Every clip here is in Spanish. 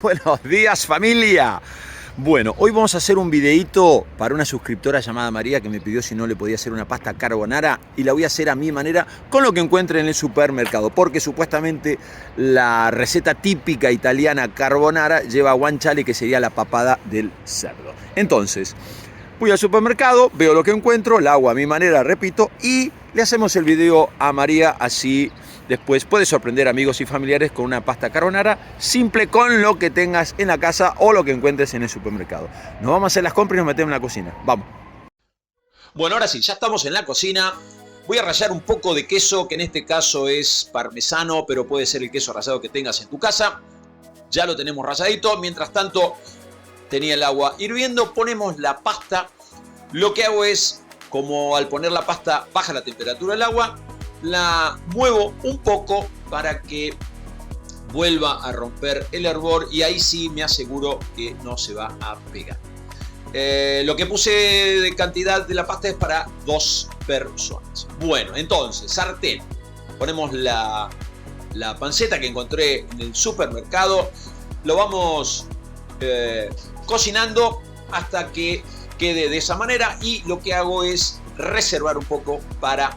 Buenos días, familia. Bueno, hoy vamos a hacer un videíto para una suscriptora llamada María que me pidió si no le podía hacer una pasta carbonara, y la voy a hacer a mi manera con lo que encuentre en el supermercado, porque supuestamente la receta típica italiana carbonara lleva guanciale, que sería la papada del cerdo. Entonces, voy al supermercado, veo lo que encuentro, la hago a mi manera, repito, y le hacemos el video a María, así después puedes sorprender amigos y familiares con una pasta carbonara simple con lo que tengas en la casa o lo que encuentres en el supermercado. Nos vamos a hacer las compras y nos metemos en la cocina. Vamos. Bueno, ahora sí, ya estamos en la cocina. Voy a rallar un poco de queso, que en este caso es parmesano, pero puede ser el queso rallado que tengas en tu casa. Ya lo tenemos ralladito. Mientras tanto, tenía el agua hirviendo. Ponemos la pasta. Lo que hago es, como al poner la pasta baja la temperatura del agua, la muevo un poco para que vuelva a romper el hervor, y ahí sí me aseguro que no se va a pegar. Lo que puse de cantidad de la pasta es para 2 personas. Bueno, entonces, sartén. Ponemos la panceta que encontré en el supermercado. Lo vamos cocinando hasta que quede de esa manera, y lo que hago es reservar un poco para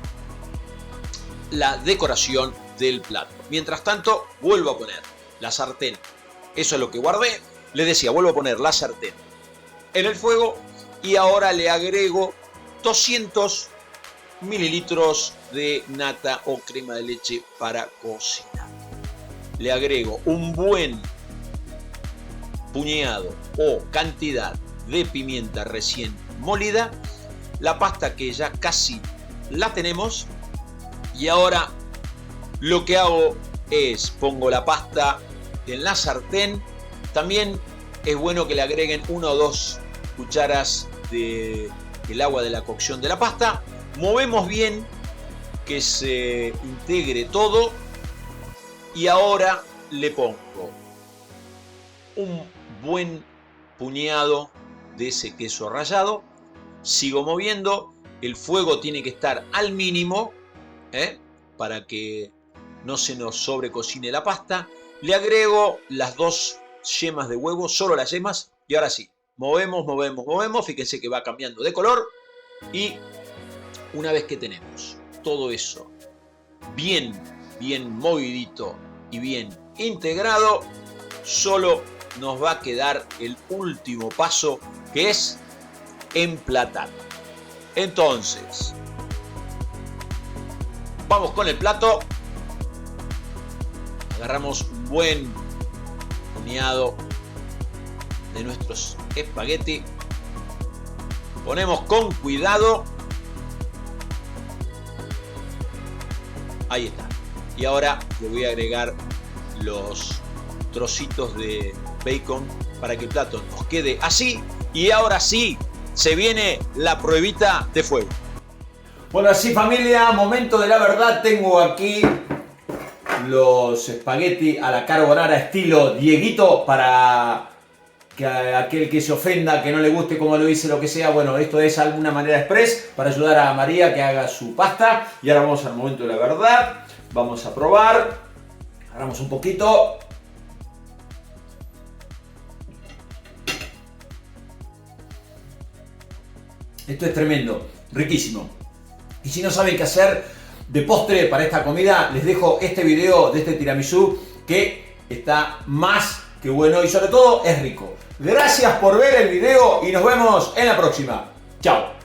la decoración del plato. Mientras tanto, vuelvo a poner la sartén. Eso es lo que guardé. Les decía, vuelvo a poner la sartén en el fuego, y ahora le agrego 200 mililitros de nata o crema de leche para cocinar. Le agrego un buen puñado o cantidad de pimienta recién molida, la pasta que ya casi la tenemos. Y ahora lo que hago es pongo la pasta en la sartén. También es bueno que le agreguen 1 o 2 cucharas del agua de la cocción de la pasta. Movemos bien que se integre todo. Y ahora le pongo un buen puñado de ese queso rallado. Sigo moviendo. El fuego tiene que estar al mínimo, para que no se nos sobrecocine la pasta. Le agrego las 2 yemas de huevo, solo las yemas, y ahora sí, movemos. Fíjense que va cambiando de color, y una vez que tenemos todo eso bien movidito y bien integrado, solo nos va a quedar el último paso, que es emplatar. Entonces, vamos con el plato. Agarramos un buen puñado de nuestros espagueti. Ponemos con cuidado. Ahí está. Y ahora le voy a agregar los trocitos de bacon para que el plato nos quede así. Y ahora sí, se viene la pruebita de fuego. Bueno, así familia, momento de la verdad. Tengo aquí los espagueti a la carbonara estilo Dieguito, para que aquel que se ofenda, que no le guste como lo hice, lo que sea. Bueno, esto es alguna manera express para ayudar a María que haga su pasta. Y ahora vamos al momento de la verdad. Vamos a probar. Agarramos un poquito. Esto es tremendo, riquísimo. Y si no saben qué hacer de postre para esta comida, les dejo este video de este tiramisú, que está más que bueno y sobre todo es rico. Gracias por ver el video y nos vemos en la próxima. Chao.